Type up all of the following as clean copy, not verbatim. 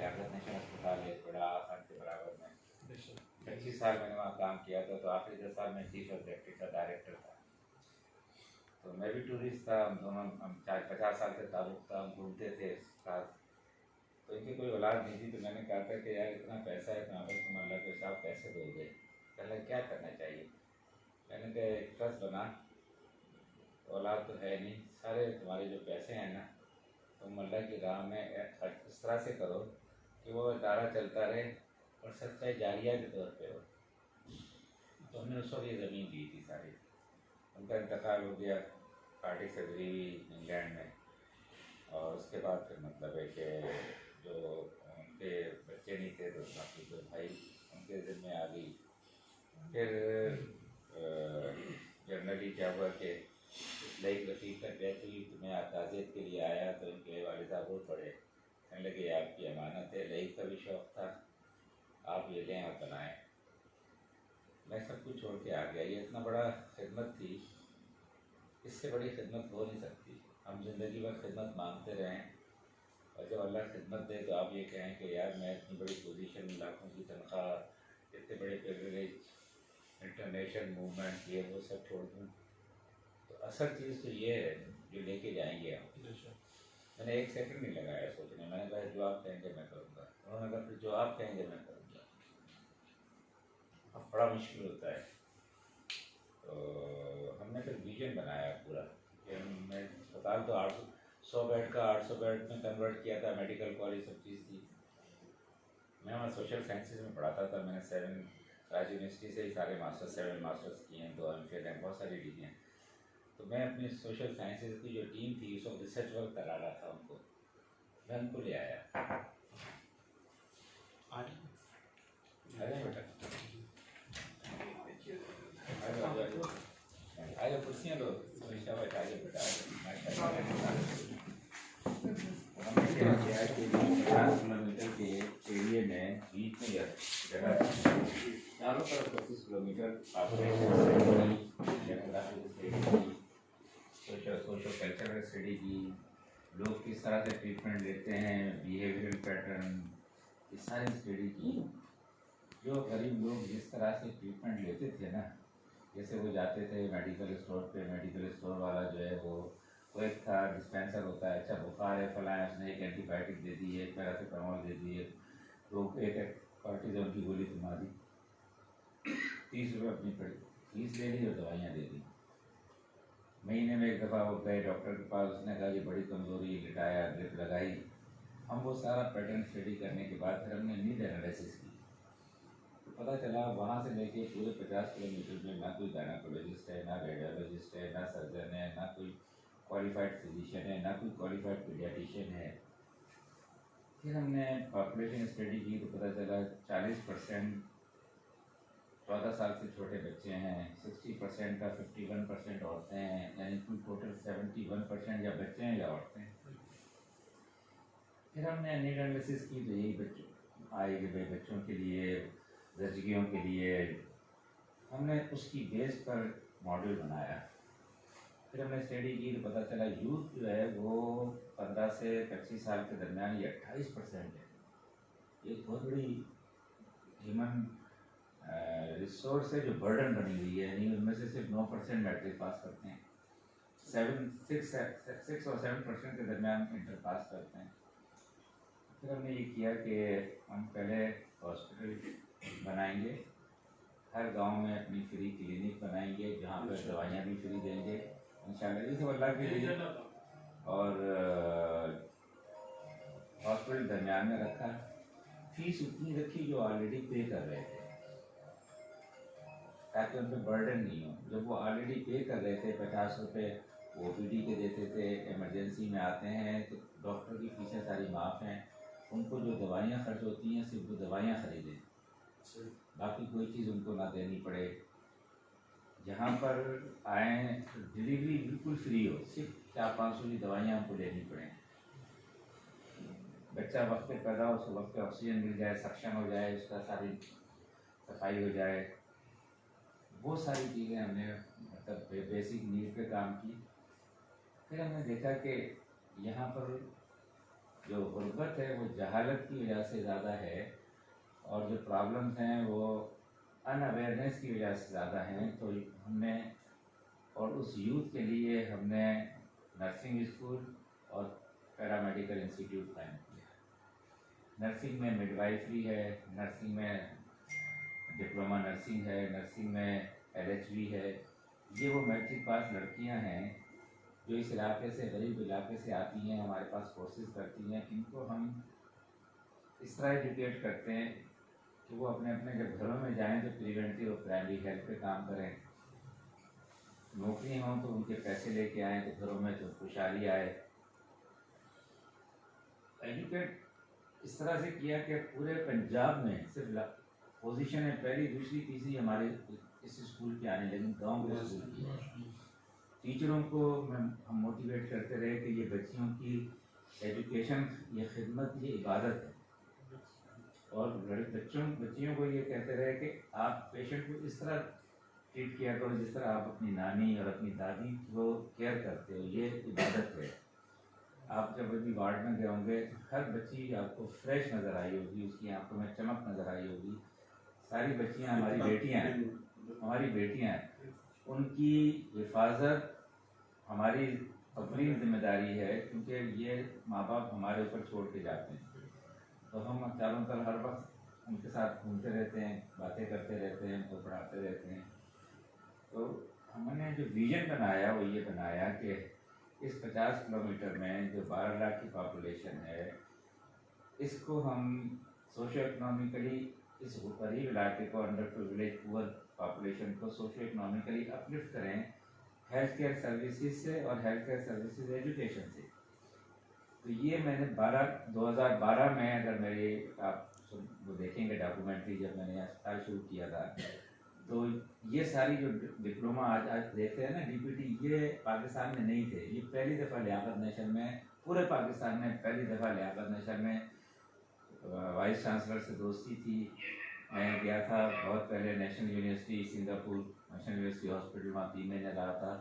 Liaquat national अस्पताल है बड़ा आसान के बराबर में। 25 साल मैंने वहाँ काम किया था, तो आखिरी 10 साल में चीफ एग्जीक्यूटिव का डायरेक्टर था। तो मैं भी टूरिस्ट था, हम दोनों 50 साल से ताल्लुक था, हम घूमते थे साथ। तो इनकी कोई औलाद नहीं थी, तो मैंने कहा था कि यार इतना पैसा है कहाँ पर, तुम अल्लाह के साथ पैसे दोगे, पहले क्या करना चाहिए। मैंने कहा एक ट्रस्ट बना, औलाद तो है नहीं, सारे तुम्हारे जो पैसे हैं ना, तुम अल्लाह की राह में इस तरह से करो कि वो इदारा चलता रहे और सच्चाई जारिया के तौर पे हो। तो हमने उस वक्त ये ज़मीन दी थी सारी। उनका इंतकाल हो गया, पार्टी से हुई इंग्लैंड में, और उसके बाद फिर मतलब है कि जो उनके बच्चे नहीं थे तो बाकी जो भाई उनके ज़िम्मे आ गई। फिर जनरली क्या हुआ कि लाइक रफ़ीक का डेथ हुई, तो मैं ताज़ियत के लिए आया, तो इनके वालिदा वो पड़े, कहने लगे आपकी अमानत है, लाइक का भी शौक़ था, आप ये लें और बनाएँ। मैं सब कुछ छोड़ के आ गया। ये इतना बड़ा खिदमत थी, इससे बड़ी खिदमत हो नहीं सकती। हम ज़िंदगी भर खिदमत मांगते रहें, और जब अल्लाह खिदमत दे तो आप ये कहें कि यार मैं इतनी बड़ी पोजीशन, लाखों की तनख्वाह, इतने बड़े प्रिविलेज, इंटरनेशनल मूवमेंट, ये वो सब छोड़ दूँ। तो असल चीज़ तो ये है जो लेके जाएंगे हम। मैंने एक सेकंड नहीं लगाया सोचने, मैंने कहा जो आप कहेंगे मैं करूँगा। उन्होंने कहा फिर जो आप कहेंगे मैं करूँगा। अब बड़ा मुश्किल होता है। तो हमने फिर विजन बनाया पूरा कि हमने अस्पताल तो 100 बेड का 800 बेड में कन्वर्ट किया था, मेडिकल कॉलेज सब चीज़ थी। मैं वहाँ सोशल साइंसेज में पढ़ाता था, मैंने 7 राज यूनिवर्सिटी से ही सारे मास्टर्स 7 मास्टर्स किए हैं, 2 MPhil हैं, बहुत सारी डिग्री हैं। तो मैं अपनी सोशल साइंसेज की जो टीम थी उस वक्त रिसर्च वर्क करा रहा था उनको, मैं उनको ले आया। अरे बेटा आगे कुर्सियाँ लो, आगे बेटा किलोमीटर के एरिए में बीच में जगह चारों तरफ 25 किलोमीटर सोशल कल्चरल स्टडी की, लोग किस तरह से ट्रीटमेंट लेते हैं, बिहेवियरल पैटर्न, ये सारी स्टडी की। जो गरीब लोग जिस तरह से ट्रीटमेंट लेते थे ना, जैसे वो जाते थे मेडिकल स्टोर पे, मेडिकल स्टोर वाला जो है वो एक था डिस्पेंसर होता है, अच्छा बुखार है फलाया, उसने एक एंटीबायोटिक दे दी, एक पैरासीटामोल दे दी, तो एक कॉर्टिजोन की गोली थमा दी, 30 रुपये अपनी पड़ी, फीस ले ली और दवाइयाँ दे दी। महीने में एक दफ़ा वो गए डॉक्टर के पास, उसने कहा ये बड़ी कमज़ोरी, लिटाया, ड्रिप लगाई। हम वो सारा पैटर्न स्टडी करने के बाद फिर हमने नीड एनालिसिस की, तो पता चला वहाँ से लेके पूरे 50 किलोमीटर में ना कोई गायनेकोलॉजिस्ट है, ना रेडियोलॉजिस्ट है, ना सर्जन है, ना कोई क्वालिफाइड फिजिशियन है, ना कोई क्वालिफाइड पीडियाट्रिशियन है। फिर हमने पॉपुलेशन स्टडी की तो पता चला 40% 14 साल से छोटे बच्चे हैं, 60% का 51% औरतें हैं, यानी कुल टोटल 71% या बच्चे हैं या औरतें हैं। फिर हमने नीड एनालिसिस की तो यही बच्चों आए कि भाई बच्चों के लिए, ज़चगियों के लिए, हमने उसकी बेस पर मॉडल बनाया। फिर हमने स्टडी की तो पता चला यूथ जो है वो 15 से 25 साल के दरमियान ये 28% है। ये बहुत बड़ी ह्यूमन रिसोर्स है जो बर्डन बनी हुई है, यानी उनमें से सिर्फ 9% मैट्रिक पास करते हैं, 6 और 7% के दरमियान इंटर पास करते हैं। फिर हमने ये किया कि हम पहले हॉस्पिटल बनाएंगे, हर गांव में अपनी फ्री क्लिनिक बनाएंगे जहाँ पर दवाइयाँ भी फ्री देंगे इंशाल्लाह, ये सब अल्लाह के लिए। और हॉस्पिटल दरमियान में रखा, फीस उतनी रखी जो ऑलरेडी पे कर रहे थे ताकि उन पर बर्डन नहीं हो। जब वो ऑलरेडी पे कर रहे थे, 50 रुपये OPD के देते थे, इमरजेंसी में आते हैं तो डॉक्टर की फीसें सारी माफ़ हैं, उनको जो दवाइयाँ खर्च होती हैं सिर्फ वो दवाइयाँ खरीदें, बाकी कोई चीज़ उनको ना देनी पड़े। जहाँ पर आए डिलीवरी बिल्कुल फ्री हो, सिर्फ 400-500 की दवाइयाँ हमको लेनी पड़े, बच्चा वक्त पे पैदा हो, उसको वक्त पे ऑक्सीजन मिल जाए, सक्शन हो जाए, उसका सारी सफाई हो जाए, वो सारी चीज़ें हमने मतलब बेसिक नीड पे काम की। फिर हमने देखा कि यहाँ पर जो गुर्बत है वो जहालत की वजह से ज़्यादा है, और जो प्रॉब्लम्स हैं वो अनअवेयरनेस की वजह से ज़्यादा हैं। तो हमने और उस यूथ के लिए हमने नर्सिंग स्कूल और पैरामेडिकल इंस्टीट्यूट कायम किया। नर्सिंग में मिडवाइफरी है, नर्सिंग में डिप्लोमा नर्सिंग है, नर्सिंग में LHV है। ये वो मैट्रिक पास लड़कियां हैं जो इस इलाके से, गरीब इलाके से आती हैं, हमारे पास कोर्सेज करती हैं। इनको हम इस तरह एजुकेट करते हैं कि वो अपने अपने जब घरों में जाएं तो प्रिवेंटिव और प्राइमरी हेल्थ पे काम करें। नौकरी हों तो उनके पैसे लेके आएँ तो घरों में तो खुशहाली आए। एजुकेट इस तरह से किया कि पूरे पंजाब में सिर्फ पोजीशन है पहली, दूसरी, तीसरी हमारे इस स्कूल की आने लगी, गाँव के स्कूल की। टीचरों को हम मोटिवेट करते रहे कि ये बच्चियों की एजुकेशन, ये खिदमत, ये इबादत है। और बच्चियों को ये कहते रहे कि आप पेशेंट को इस तरह ट्रीट किया करो जिस तरह आप अपनी नानी और अपनी दादी को केयर करते हो, ये इबादत है। आप जब अभी वार्ड में गए होंगे तो हर बच्ची आपको फ्रेश नज़र आई होगी, उसकी आंखों में चमक नज़र आई होगी। सारी बच्चियां हमारी बेटियां हैं, उनकी हिफाजत हमारी अपनी जिम्मेदारी है, क्योंकि ये माँ बाप हमारे ऊपर छोड़ के जाते हैं। तो हम चारों तरफ हर वक्त उनके साथ घूमते रहते हैं, बातें करते रहते हैं, उनको पढ़ाते रहते हैं। तो हमने जो विजन बनाया वो ये बनाया कि इस 50 किलोमीटर में जो 12 लाख की पॉपुलेशन है, इसको हम सोशो इकोनॉमिकली, इस गरीब इलाके को, अंडर प्रिविलेज पुअर पॉपुलेशन को सोशो इकोनॉमिकली अपलिफ्ट करें हेल्थ केयर सर्विसेज से और हेल्थ केयर सर्विसेज एजुकेशन से। तो ये मैंने 2012 में, अगर मेरे आप वो देखेंगे डॉक्यूमेंट्री, जब मैंने अस्पताल शुरू किया था, तो ये सारी जो डिप्लोमा आज देखते हैं ना DPT, ये पाकिस्तान में नहीं थे। ये पहली दफ़ा लियाकत नेशन में, पूरे पाकिस्तान में पहली दफ़ा लियाकत नेशन में वाइस चांसलर से दोस्ती थी। मैं गया था बहुत पहले national university Singapore, national university hospital, वहाँ 3 महीने रहा था।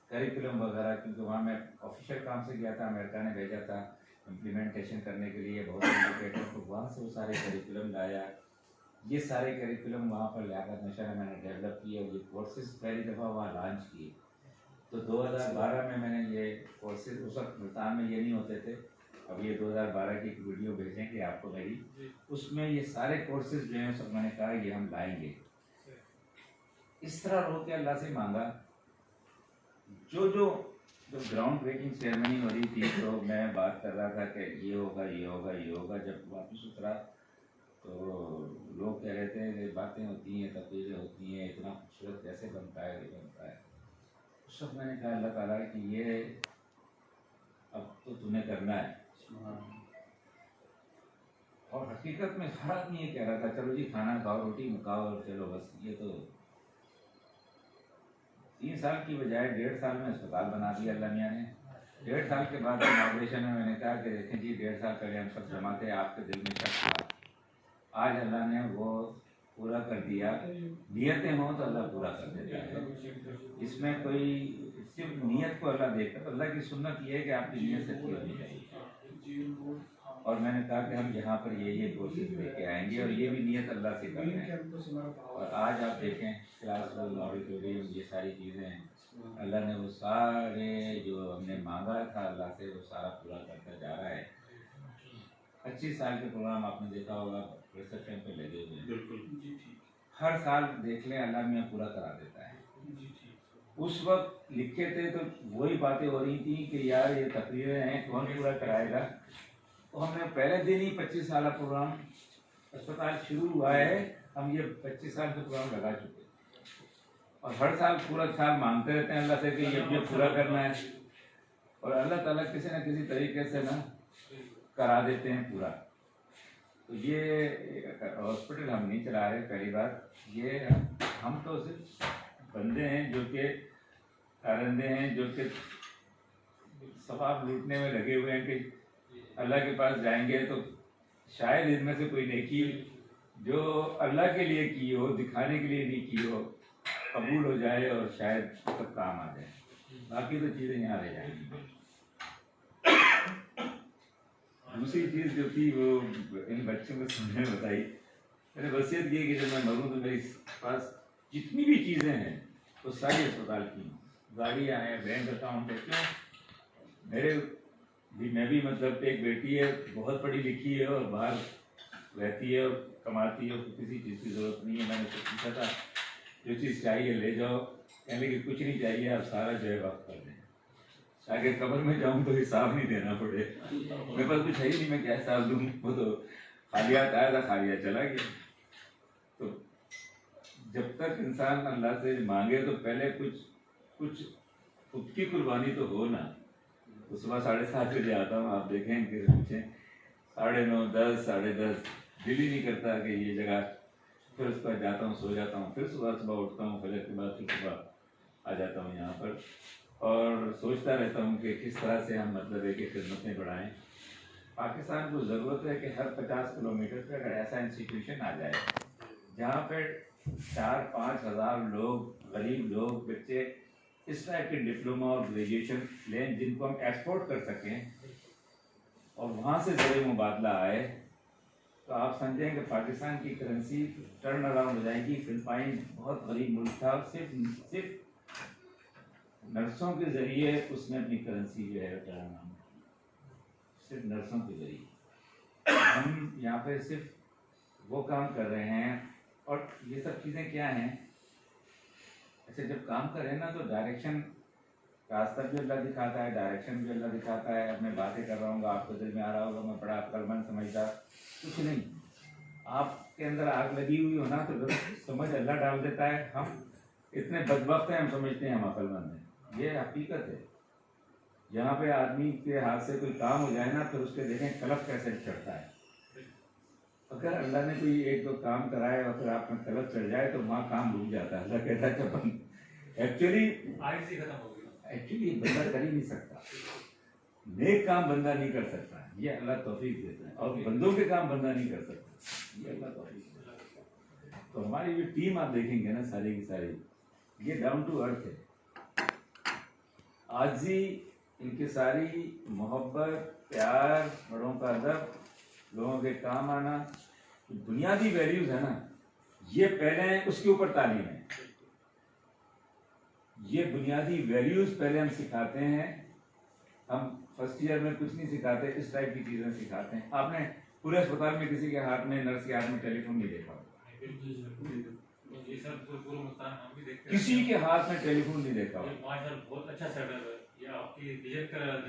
करिकुलम वगैरह, क्योंकि वहाँ मैं ऑफिशियल काम से गया था, अमेरिका ने भेजा था इम्प्लीमेंटेशन करने के लिए बहुत एजुकेटेड, तो वहाँ से वो सारे करिकुलम लाया। ये सारे करिकुलम वहाँ पर लियाकत नेशन में मैंने डेवलप किए और ये कोर्सेज पहली दफ़ा वहाँ लॉन्च किए। तो 2012 में मैंने ये कोर्सेज, उस वक्त मुल्तान में ये नहीं होते थे, अब ये 2012 की एक वीडियो भेजेंगे आपको मेरी, उसमें ये सारे कोर्सेज जो हैं सब मैंने कहा ये हम लाएंगे। इस तरह रो के अल्लाह से मांगा। जो ग्राउंड ब्रेकिंग सेरेमनी हो रही थी तो मैं बात कर रहा था कि ये होगा, ये होगा, ये होगा। जब वापस उतरा तो लोग कह रहे थे कि बातें होती हैं, तकरीरें होती हैं, इतना खूबसूरत कैसे बनता है, ये बनता है। उस वक्त मैंने कहा अल्लाह ताला कि ये अब तो तुम्हें करना है। और हकीकत में हर आदमी ये कह रहा था चलो जी खाना खाओ, रोटी मुकाओ और चलो बस। ये तो 3 साल की बजाय 1.5 साल में अस्पताल बना दिया अल्लाह मियाँ ने। 1.5 साल के बाद इनॉग्रेशन में मैंने कहा कि देखें जी 1.5 साल पहले हम सब जमा थे, आपके दिल में शक था, आज अल्लाह ने वो पूरा कर दिया। नियतें हों तो अल्लाह पूरा कर देता है। इसमें कोई सिर्फ नीयत को अल्लाह देखता, तो अल्लाह की सुन्नत ये है कि आपकी नीयत सच्ची होनी चाहिए। और मैंने कहा कि हम यहाँ पर ये कोशिश लेके आएंगे और ये भी नियत अल्लाह से कर रहे हैं। और आज आप देखें क्लासरूम, ऑडिटोरियम, ये सारी चीज़ें हैं, अल्लाह ने वो सारे जो हमने मांगा था अल्लाह से वो सारा पूरा करता जा रहा है। 25 साल के प्रोग्राम आपने देखा होगा, रिसेप्शन पे लगे हुए हैं। बिल्कुल, हर साल देख लें अल्लाह मियाँ पूरा करा देता है। उस वक्त लिखे थे तो वही बातें हो रही थी कि यार ये तकरीरें हैं, कौन पूरा कराएगा। तो हमने पहले दिन ही 25 साल का प्रोग्राम, अस्पताल शुरू हुआ है, हम ये 25 साल का प्रोग्राम लगा चुके और हर साल पूरा साल मांगते रहते हैं अल्लाह से कि ये पूरा करना है। और अल्लाह ताला किसी न किसी तरीके से ना करा देते हैं पूरा। तो ये हॉस्पिटल हम नहीं चला रहे, पहली बात ये, हम तो सिर्फ बंदे हैं जो कि कारंदे हैं, जो कि सवाब लूटने में लगे हुए हैं कि अल्लाह के पास जाएंगे तो शायद इनमें से कोई नेकी जो अल्लाह के लिए की हो, दिखाने के लिए नहीं की हो, कबूल हो जाए और शायद सब काम आ जाए। बाकी तो चीज़ें यहाँ रह जाएंगी। दूसरी चीज़ जो थी वो इन बच्चों को समझने में बताई, मैंने वसीयत की कि जब मैं मरूँ तो मेरे पास जितनी भी चीज़ें हैं वो सारी अस्पताल की, गाड़ियाँ हैं, बैंक अकाउंट है। क्यों मैं भी मतलब एक बेटी है, बहुत पढ़ी लिखी है और बाहर रहती है और कमाती है, उसको किसी चीज़ की ज़रूरत नहीं है। मैंने उससे पूछा था जो चीज़ चाहिए ले जाओ, कहने कि कुछ नहीं चाहिए, आप सारा जो है वक्त कर दें, ताकि कब्र में जाऊँ तो हिसाब नहीं देना पड़े। मेरे पास कुछ है ही नहीं, मैं क्या हिसाब दूँ, वो तो खालियात आया था, खालियात चला गया। तो जब तक इंसान अल्लाह से मांगे तो पहले कुछ खुद की कुर्बानी तो हो ना। तो सुबह 7:30 बजे आता हूँ, आप देखें कि पूछें 9:30, 10, 10:30, दिल ही नहीं करता कि ये जगह। फिर उस पर जाता हूँ, सो जाता हूँ, फिर सुबह उठता हूँ, फजर के बाद फिर सुबह आ जाता हूँ यहाँ पर और सोचता रहता हूँ कि किस तरह से हम मतलब है कि खिदमतें बढ़ाएँ। पाकिस्तान को ज़रूरत है कि हर 50 किलोमीटर पर अगर ऐसा इंस्टीट्यूशन आ जाए जहाँ पर 4-5 हज़ार लोग, गरीब लोग, बच्चे इस टाइप के डिप्लोमा और ग्रेजुएशन लें जिनको हम एक्सपोर्ट कर सकें और वहाँ से ज़रिए मुबादला आए, तो आप समझें कि पाकिस्तान की करेंसी टर्न अराउंड हो जाएगी। फिलिपाइन बहुत गरीब मुल्क था, सिर्फ नर्सों के ज़रिए उसने अपनी करेंसी जो है टर्न अराउंड, सिर्फ नर्सों के ज़रिए। हम यहाँ पे सिर्फ वो काम कर रहे हैं। और ये सब चीज़ें क्या हैं, अच्छा जब काम करें ना तो डायरेक्शन, रास्ता भी अल्लाह दिखाता है, डायरेक्शन भी अल्लाह दिखाता है। मैं बातें कर रहा हूँ, आपको दिल में आ रहा होगा मैं बड़ा अक्लमंद समझदार, कुछ नहीं। आपके अंदर आग लगी हुई हो ना तो समझ अल्लाह डाल देता है। हम इतने बदबख्त हैं, हम समझते हैं हम अक्लमंद हैं, ये हकीकत है। यहाँ पे आदमी के हाथ से कोई काम हो जाए ना फिर उसके देखें कलफ कैसे चढ़ता है। अगर अल्लाह ने कोई एक दो काम कराए और फिर आप में कलफ चढ़ जाए तो वहाँ काम रुक जाता है। अल्लाह कहता है कि एक्चुअली बंदा कर ही नहीं सकता, नेक काम बंदा नहीं कर सकता, ये अल्लाह तौफीक देता है। और बंदों के काम बंदा नहीं कर सकता, ये अल्लाह तौफीक देता है। तो हमारी जो टीम आप देखेंगे ना सारी की सारी, ये डाउन टू अर्थ है। आजी इनकी सारी मोहब्बत, प्यार, बड़ों का अदब, लोगों के काम आना, बुनियादी वैल्यूज है ना, ये पहले उसके ऊपर तालीम है। ये बुनियादी वैल्यूज पहले हम सिखाते हैं। हम फर्स्ट ईयर में कुछ नहीं सिखाते, इस टाइप की चीजें सिखाते हैं। आपने पूरे अस्पताल में किसी के हाथ में, नर्स के हाथ में टेलीफोन नहीं देखा, किसी के हाथ में टेलीफोन नहीं देखा। बहुत अच्छा सेटअप है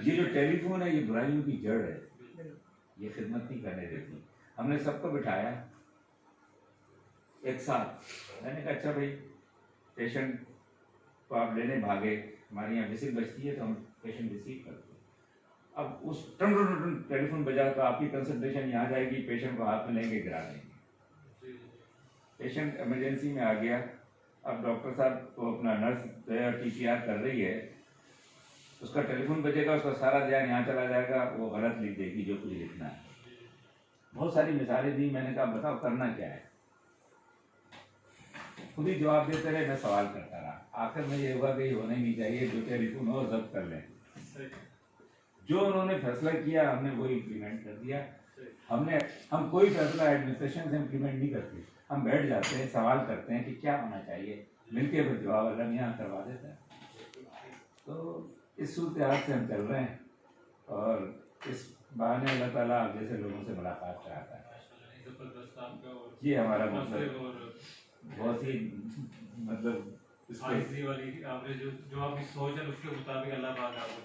ये जो टेलीफोन है ये बुराइयों की जड़ है, ये खिदमत नहीं करने देती। हमने सबको बिठाया एक साथ, मैंने कहा अच्छा भाई पेशेंट को आप लेने भागे, हमारे यहाँ विसिल बजती है तो हम पेशेंट रिसीव करते हैं। अब उस टन टेलीफोन बजा तो आपकी कंसंट्रेशन यहाँ जाएगी, पेशेंट को हाथ में लेंगे, गिरा देंगे। पेशेंट इमरजेंसी में आ गया, अब डॉक्टर साहब को अपना नर्स TPR कर रही है, उसका टेलीफोन बजेगा, उसका सारा ध्यान यहाँ चला जाएगा, वो गलत लिख देगी जो कुछ लिखना है। बहुत सारी मिसालें दी, मैंने कहा बताओ करना क्या है। खुद ही जवाब देते रहे, मैं सवाल करता रहा। आखिर में ये हुआ कि ये होना ही नहीं चाहिए, जो टेलीफोन हो जब्त कर लें। जो उन्होंने फैसला किया हमने वो इम्प्लीमेंट कर दिया। हम कोई फैसला एडमिनिस्ट्रेशन से इम्प्लीमेंट नहीं करते, हम बैठ जाते हैं, सवाल करते हैं कि क्या होना चाहिए, मिलके फिर जवाब अल्लाह यहाँ करवा देता है। तो इस सूरत हाल से हम चल रहे हैं और इस बहाने अल्लाह ताला आप जैसे लोगों से मुलाकात कराता है। ये हमारा मतलब बहुत ही मतलब वाली आपने जो आपकी सोच है उसके मुताबिक अल्लाह पाक आपको